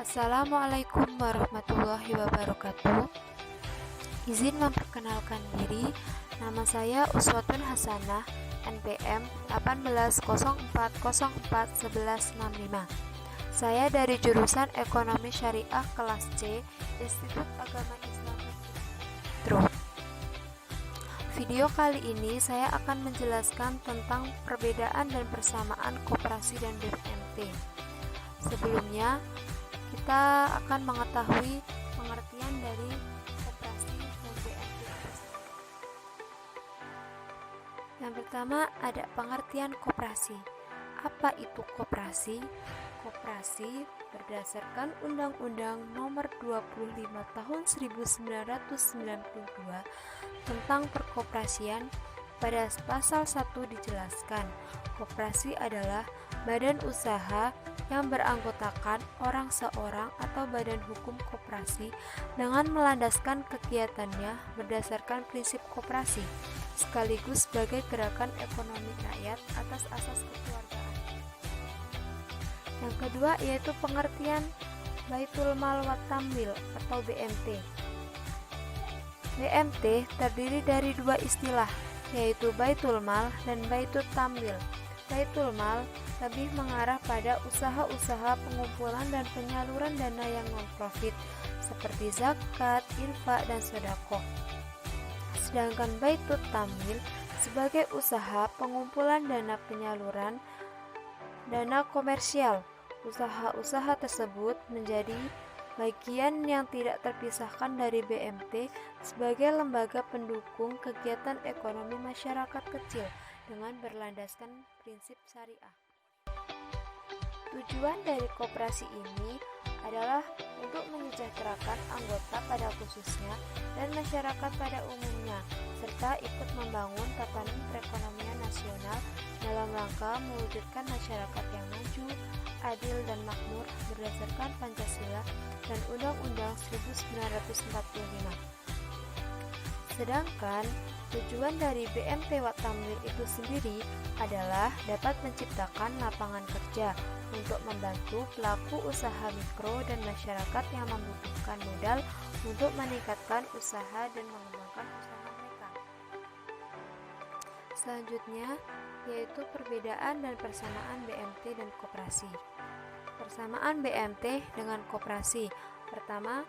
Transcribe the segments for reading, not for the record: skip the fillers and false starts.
Assalamualaikum warahmatullahi wabarakatuh. Izin memperkenalkan diri, nama saya Uswatun Hasanah, NPM 1804041165. Saya dari jurusan Ekonomi Syariah kelas C, Institut Agama Islam Metro. Video kali ini saya akan menjelaskan tentang perbedaan dan persamaan koperasi dan BMT. Sebelumnya, kita akan mengetahui pengertian dari koperasi dan BMT. Yang pertama ada pengertian koperasi. Apa itu koperasi? Koperasi berdasarkan Undang-Undang Nomor 25 Tahun 1992 tentang perkoperasian. Pada pasal 1 dijelaskan, koperasi adalah badan usaha yang beranggotakan orang seorang atau badan hukum koperasi dengan melandaskan kegiatannya berdasarkan prinsip koperasi, sekaligus sebagai gerakan ekonomi rakyat atas asas kekeluargaan. Yang kedua yaitu pengertian Baitul Mal wa Tamwil atau BMT. BMT terdiri dari dua istilah, yaitu Baitul Mal dan Baitul Tamwil. Baitul Mal lebih mengarah pada usaha-usaha pengumpulan dan penyaluran dana yang non-profit seperti zakat, infak, dan sedekah. Sedangkan Baitul Tamwil sebagai usaha pengumpulan dana penyaluran dana komersial. Usaha-usaha tersebut menjadi bagian yang tidak terpisahkan dari BMT sebagai lembaga pendukung kegiatan ekonomi masyarakat kecil dengan berlandaskan prinsip syariah. Tujuan dari koperasi ini adalah untuk menyejahterakan anggota pada khususnya dan masyarakat pada umumnya, serta ikut membangun tatanan perekonomian nasional dalam rangka mewujudkan masyarakat yang maju, adil, dan makmur berdasarkan Pancasila dan Undang-Undang 1945. Sedangkan tujuan dari BMT wa Tamwil itu sendiri adalah dapat menciptakan lapangan kerja untuk membantu pelaku usaha mikro dan masyarakat yang membutuhkan modal untuk meningkatkan usaha dan mengembangkan usaha mereka. Selanjutnya yaitu perbedaan dan persamaan BMT dan koperasi. Persamaan BMT dengan koperasi. Pertama,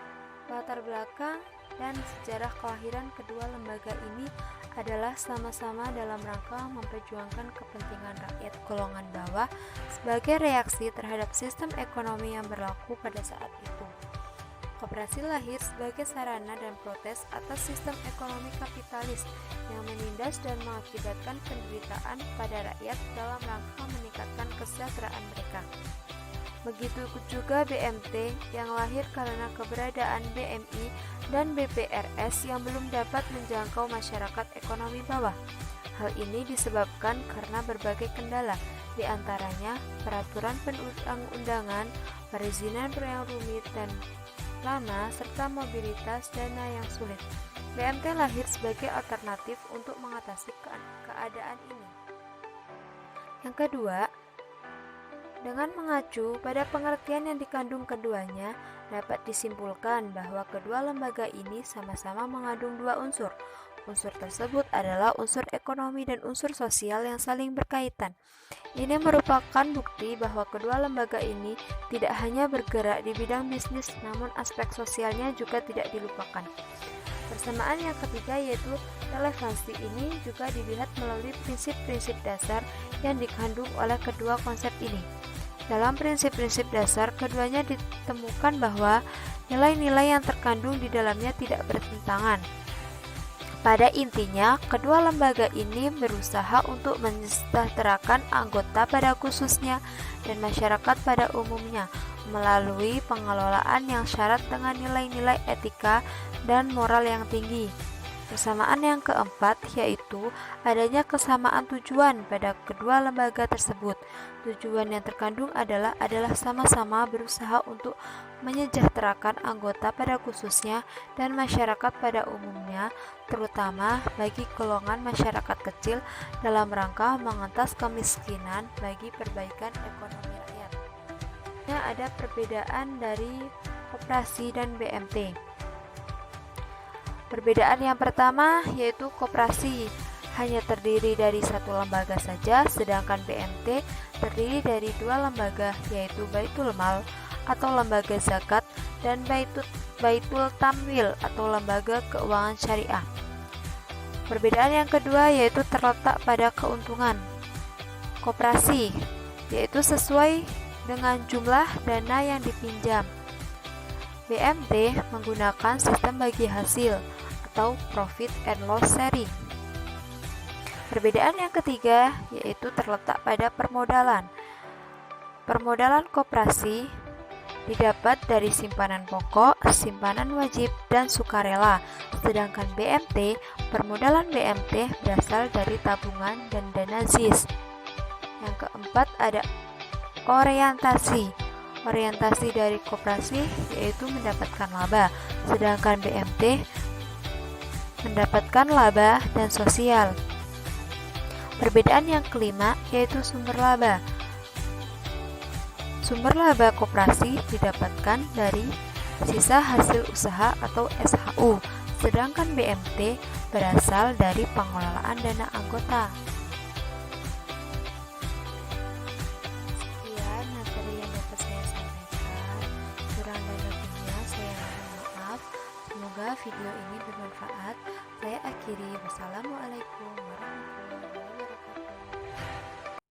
latar belakang dan sejarah kelahiran kedua lembaga ini adalah sama-sama dalam rangka memperjuangkan kepentingan rakyat golongan bawah sebagai reaksi terhadap sistem ekonomi yang berlaku pada saat itu. Koperasi lahir sebagai sarana dan protes atas sistem ekonomi kapitalis yang menindas dan mengakibatkan penderitaan pada rakyat dalam rangka meningkatkan kesejahteraan mereka. Begitu juga BMT yang lahir karena keberadaan BMI dan BPRS yang belum dapat menjangkau masyarakat ekonomi bawah. Hal ini disebabkan karena berbagai kendala, di antaranya peraturan perundang-undangan, perizinan yang rumit dan lama, serta mobilitas dana yang sulit. BMT lahir sebagai alternatif untuk mengatasi keadaan ini. Yang kedua, dengan mengacu pada pengertian yang dikandung keduanya, dapat disimpulkan bahwa kedua lembaga ini sama-sama mengandung dua unsur. Unsur tersebut adalah unsur ekonomi dan unsur sosial yang saling berkaitan. Ini merupakan bukti bahwa kedua lembaga ini tidak hanya bergerak di bidang bisnis, namun aspek sosialnya juga tidak dilupakan. Persamaan yang ketiga yaitu relevansi ini juga dilihat melalui prinsip-prinsip dasar yang dikandung oleh kedua konsep ini. Dalam prinsip-prinsip dasar, keduanya ditemukan bahwa nilai-nilai yang terkandung di dalamnya tidak bertentangan. Pada intinya, kedua lembaga ini berusaha untuk mensejahterakan anggota pada khususnya dan masyarakat pada umumnya melalui pengelolaan yang syarat dengan nilai-nilai etika dan moral yang tinggi. Persamaan yang keempat yaitu adanya kesamaan tujuan pada kedua lembaga tersebut. Tujuan yang terkandung adalah sama-sama berusaha untuk menyejahterakan anggota pada khususnya dan masyarakat pada umumnya, terutama bagi golongan masyarakat kecil dalam rangka mengentas kemiskinan bagi perbaikan ekonomi rakyat. ada perbedaan dari koperasi dan BMT. Perbedaan yang pertama yaitu koperasi hanya terdiri dari satu lembaga saja, sedangkan BMT terdiri dari dua lembaga, yaitu Baitul Mal atau lembaga zakat dan Baitul Tamwil atau lembaga keuangan syariah. Perbedaan yang kedua yaitu terletak pada keuntungan. Koperasi yaitu sesuai dengan jumlah dana yang dipinjam. BMT menggunakan sistem bagi hasil atau profit and loss sharing. Perbedaan yang ketiga yaitu terletak pada permodalan. Permodalan koperasi didapat dari simpanan pokok, simpanan wajib, dan sukarela. Sedangkan BMT, permodalan BMT berasal dari tabungan dan dana ZIS. Yang keempat ada orientasi. Orientasi dari koperasi yaitu mendapatkan laba, sedangkan BMT mendapatkan laba dan sosial. Perbedaan yang kelima yaitu sumber laba. Sumber laba koperasi didapatkan dari sisa hasil usaha atau SHU, sedangkan BMT berasal dari pengelolaan dana anggota. Sekian materi yang dapat saya sampaikan. Kurang dan lebihnya saya mohon maaf. Semoga video ini bermanfaat. Saya akhiri. Wassalamualaikum warahmatullahi wabarakatuh.